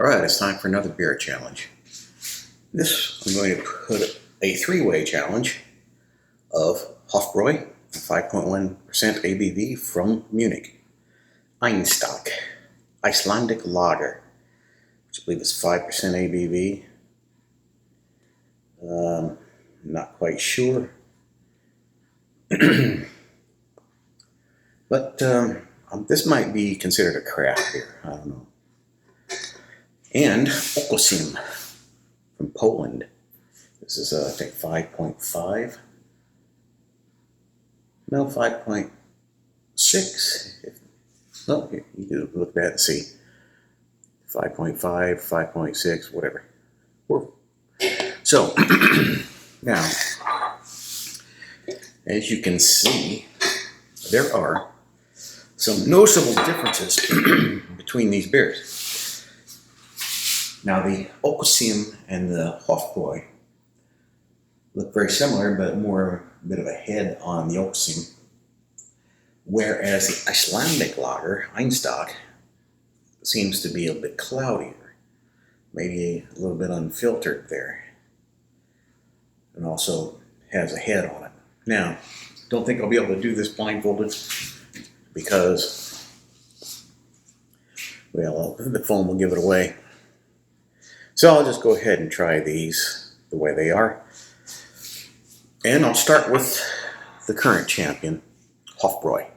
Alright, it's time for another beer challenge. This, I'm going to put a three-way challenge of Hofbräu, 5.1% ABV from Munich. Einstök Icelandic Lager, which I believe is 5% ABV. Not quite sure. But this might be considered a craft beer. I don't know. And Okocim from Poland. This is, I think, 5.5. No, 5.6. No, you can look at that and see. 5.5, 5.6, whatever. So, now, as you can see, there are some noticeable differences between these beers. Now, the Okocim and the Hofbräu look very similar, but more a bit of a head on the Okocim, whereas the Icelandic lager, Einstök, seems to be a bit cloudier, maybe a little bit unfiltered there, and also has a head on it. Now, don't think I'll be able to do this blindfolded because, well, the foam will give it away. So I'll just go ahead and try these the way they are. And I'll start with the current champion, Hofbräu.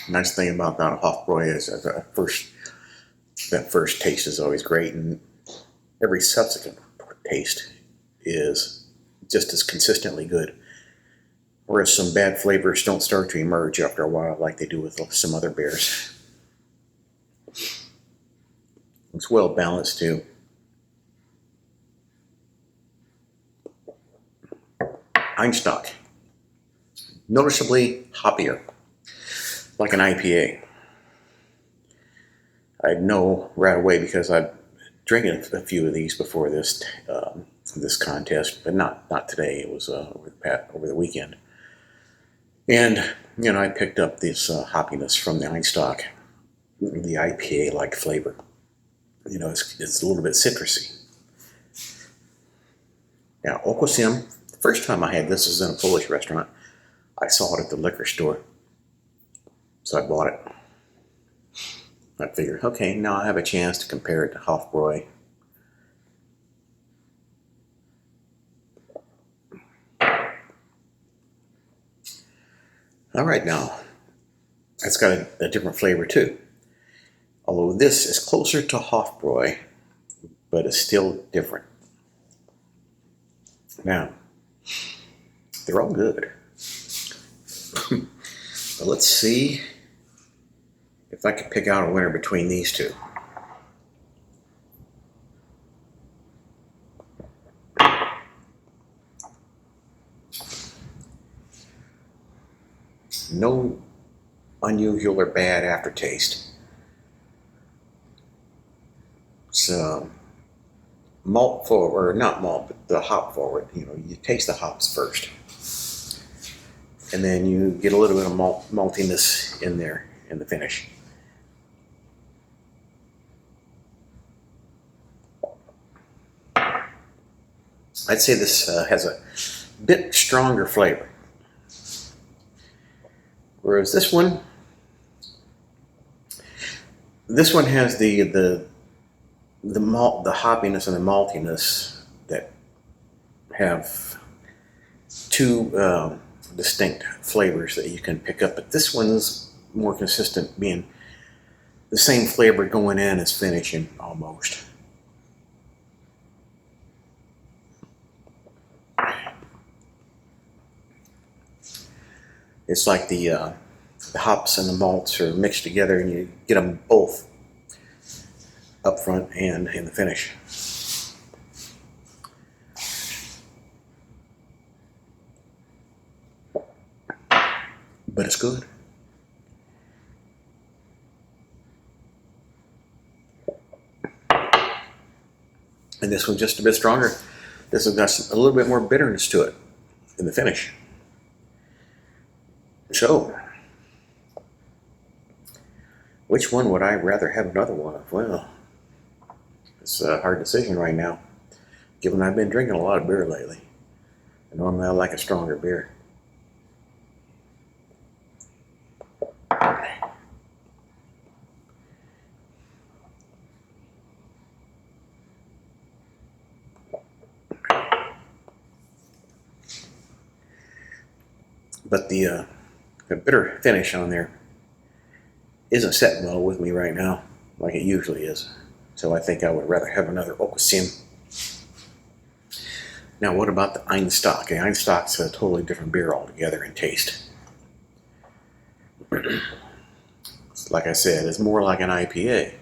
Nice thing about that Hofbräu is that first taste is always great, and every subsequent taste is just as consistently good. Whereas some bad flavors don't start to emerge after a while like they do with some other beers. It's well balanced too. Einstök, noticeably hoppier, like an IPA. I'd know right away because I've drinking a few of these before this this contest, but not today. It was over the weekend. And, you know, I picked up this hoppiness from the Einstök, the IPA-like flavor. You know, it's a little bit citrusy. Now, Okocim, the first time I had this was in a Polish restaurant. I saw it at the liquor store, so I bought it. I figured, okay, now I have a chance to compare it to Hofbräu. All right, now, it's got a different flavor too. Although this is closer to Hofbräu, but it's still different. Now, they're all good. But let's see if I can pick out a winner between these two. No unusual or bad aftertaste. It's malt forward, or not malt, but the hop forward. You know, you taste the hops first, and then you get a little bit of maltiness in there in the finish. I'd say this has a bit stronger flavor. Whereas this one has the malt, the hoppiness and the maltiness that have two distinct flavors that you can pick up. But this one's more consistent, being the same flavor going in as finishing almost. It's like the hops and the malts are mixed together, and you get them both up front and in the finish. But it's good. And this one's just a bit stronger. This has got a little bit more bitterness to it in the finish. So, which one would I rather have another one of? Well, it's a hard decision right now, given I've been drinking a lot of beer lately. And normally I like a stronger beer. But the bitter finish on there isn't setting well with me right now, like it usually is. So I think I would rather have another Okocim. Now, what about the Einstök? The Einstök's a totally different beer altogether in taste. Like I said, it's more like an IPA,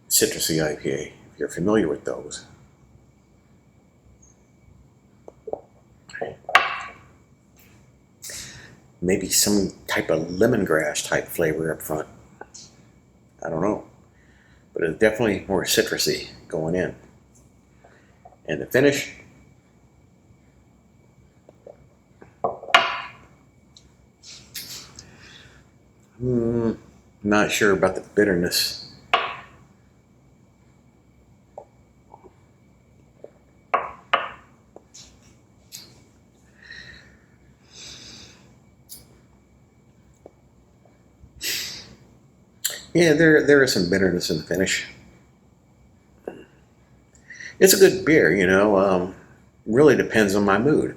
citrusy IPA, if you're familiar with those. Maybe some type of lemongrass type flavor up front. I don't know. But it's definitely more citrusy going in. And the finish, not sure about the bitterness. Yeah, there is some bitterness in the finish. It's a good beer, you know. Really depends on my mood.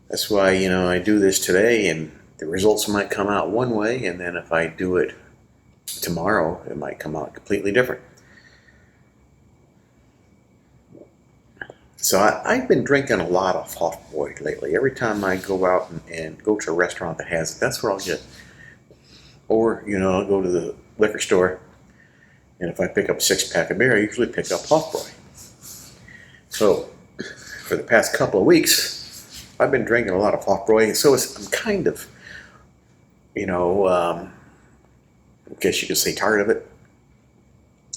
That's why, you know, I do this today and the results might come out one way, and then if I do it tomorrow, it might come out completely different. So I've been drinking a lot of Hofbräu lately. Every time I go out and go to a restaurant that has it, that's what I'll get. Or, you know, I'll go to the liquor store, and if I pick up a 6-pack of beer, I usually pick up Hofbräu. So for the past couple of weeks, I've been drinking a lot of Hofbräu, so I'm kind of, you know, I guess you could say tired of it.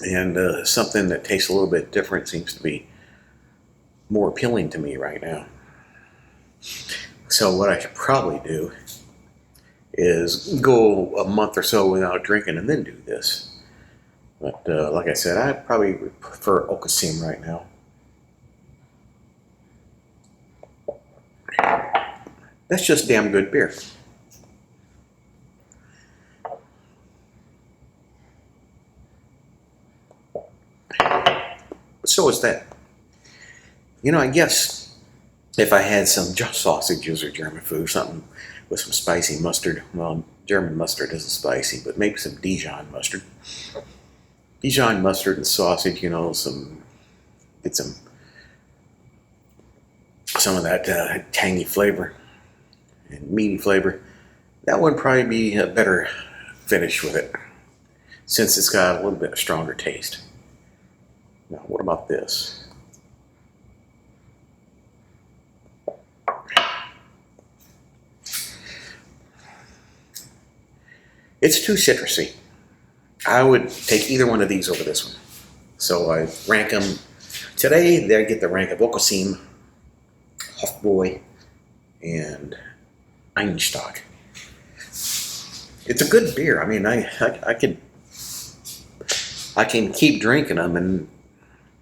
And something that tastes a little bit different seems to be more appealing to me right now. So what I should probably do is go a month or so without drinking and then do this. But like I said, I probably prefer Okocim right now. That's just damn good beer. So is that. You know, I guess if I had some sausages or German food, something with some spicy mustard. Well, German mustard isn't spicy, but maybe some Dijon mustard. Dijon mustard and sausage, you know, get some of that tangy flavor and meaty flavor. That would probably be a better finish with it, since it's got a little bit of stronger taste. Now, what about this? It's too citrusy. I would take either one of these over this one. So I rank them. Today, they get the rank of Okocim, Hofbräu, and Einstök. It's a good beer. I mean, I can keep drinking them, and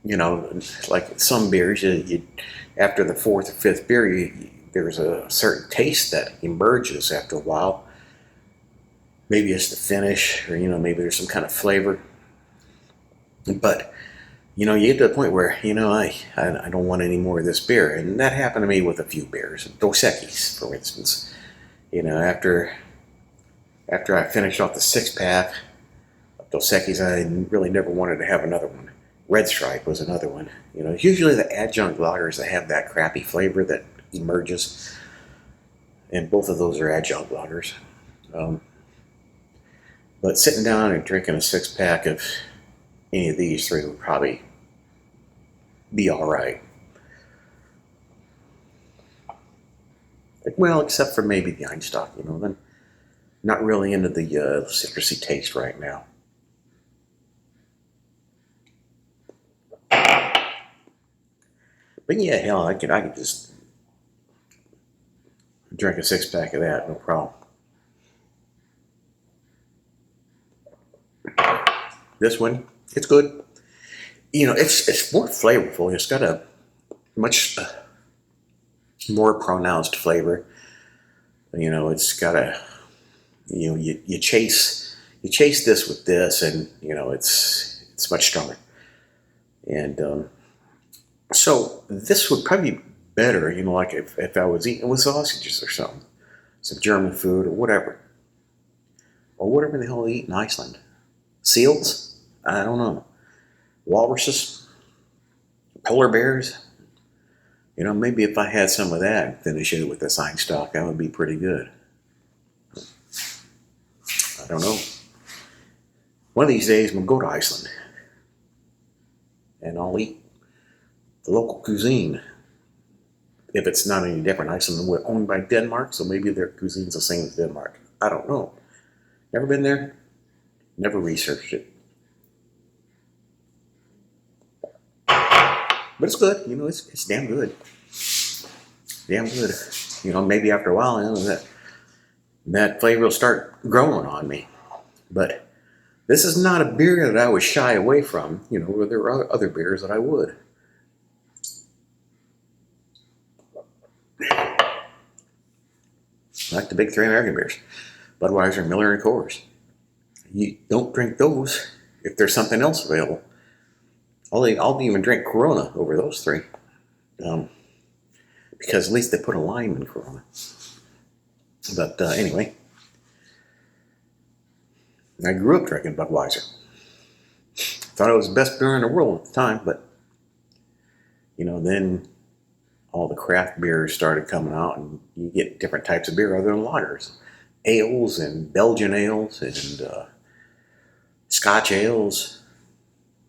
you know, like some beers, after the 4th or 5th beer, there's a certain taste that emerges after a while. Maybe it's the finish, or, you know, maybe there's some kind of flavor. But, you know, you get to the point where, you know, I don't want any more of this beer. And that happened to me with a few beers. Dos Equis, for instance. You know, after I finished off the 6-pack of Dos Equis, I really never wanted to have another one. Red Stripe was another one. You know, it's usually the adjunct lagers that have that crappy flavor that emerges. And both of those are adjunct lagers. But sitting down and drinking a 6-pack of any of these three would probably be all right. Well, except for maybe the Einstök, you know, then not really into the citrusy taste right now. But yeah, hell, I could just drink a 6-pack of that, no problem. This one, it's good. You know, it's more flavorful. It's got a much more pronounced flavor. You know, it's got a, you know, you chase this with this, and you know, it's much stronger. And so this would probably be better, you know, like if I was eating with sausages or something, some German food or whatever the hell they eat in Iceland. Seals? I don't know. Walruses? Polar bears? You know, maybe if I had some of that and finish it with this Einstök, that would be pretty good. I don't know. One of these days, I'm going to go to Iceland. And I'll eat the local cuisine. If it's not any different, Iceland was owned by Denmark, so maybe their cuisine's the same as Denmark. I don't know. Never been there. Never researched it. But it's good. You know, it's damn good. Damn good. You know, maybe after a while, you know, that flavor will start growing on me. But this is not a beer that I would shy away from. You know, there are other beers that I would. Like the big three American beers. Budweiser, Miller, and Coors. You don't drink those if there's something else available. I'll even drink Corona over those three. Because at least they put a lime in Corona. But anyway, I grew up drinking Budweiser. Thought it was the best beer in the world at the time, but you know, then all the craft beers started coming out, and you get different types of beer other than lagers. Ales and Belgian ales and Scotch ales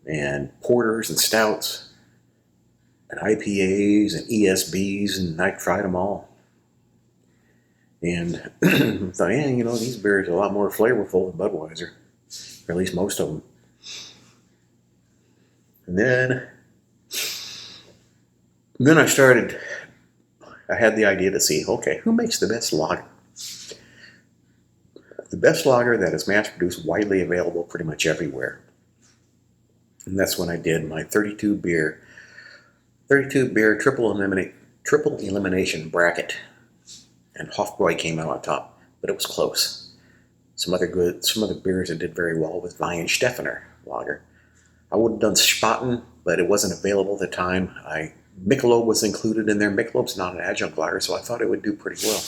and porters and stouts and IPAs and ESBs, and I tried them all. And I thought, yeah, you know, these beers are a lot more flavorful than Budweiser, or at least most of them. And then I had the idea to see, okay, who makes the best lager? The best lager that is mass-produced, widely available pretty much everywhere. And that's when I did my 32 beer triple elimination bracket. And Hofbräu came out on top, but it was close. Some other beers that did very well was Weihenstephaner lager. I would have done Spaten, but it wasn't available at the time. Michelob was included in there. Michelob's not an adjunct lager, so I thought it would do pretty well.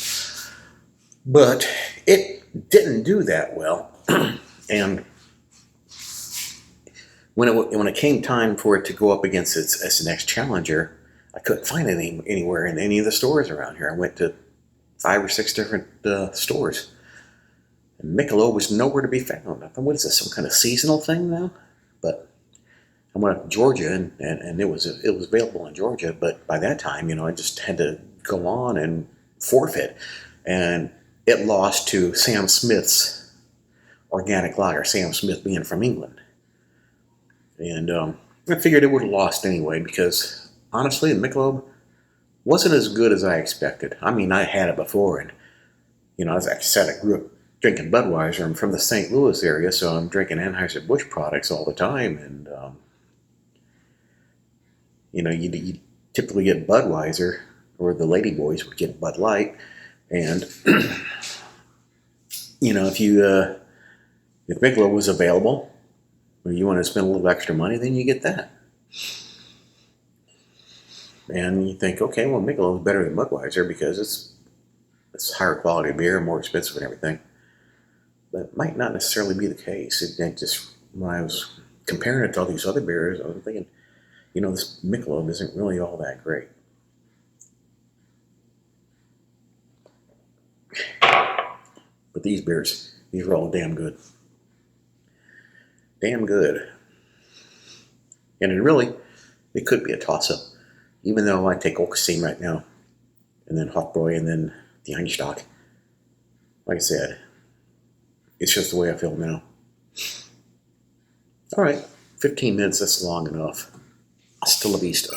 But it didn't do that well. And when it came time for it to go up against its next challenger, I couldn't find it anywhere in any of the stores around here. I went to 5 or 6 different stores. And Michelob was nowhere to be found. I thought, what is this, some kind of seasonal thing now? But I went up to Georgia, and it was available in Georgia, but by that time, you know, I just had to go on and forfeit. And it lost to Sam Smith's organic lager, Sam Smith being from England. And I figured it would have lost anyway, because honestly, the Michelob wasn't as good as I expected. I mean, I had it before, and you know, as I said, I grew up drinking Budweiser. I'm from the St. Louis area, so I'm drinking Anheuser-Busch products all the time, and you know, you typically get Budweiser, or the lady boys would get Bud Light, and you know, if Michelob was available, or you want to spend a little extra money, then you get that. And you think, okay, well, Michelob is better than Budweiser because it's higher quality beer, more expensive and everything. But it might not necessarily be the case. It just, when I was comparing it to all these other beers, I was thinking, you know, this Michelob isn't really all that great. But these beers, these are all damn good. Damn good. And it could be a toss-up. Even though I take Okocim right now, and then Hofbräu, and then the Einstök. Like I said, it's just the way I feel now. All right, 15 minutes, that's long enough. Hasta la vista.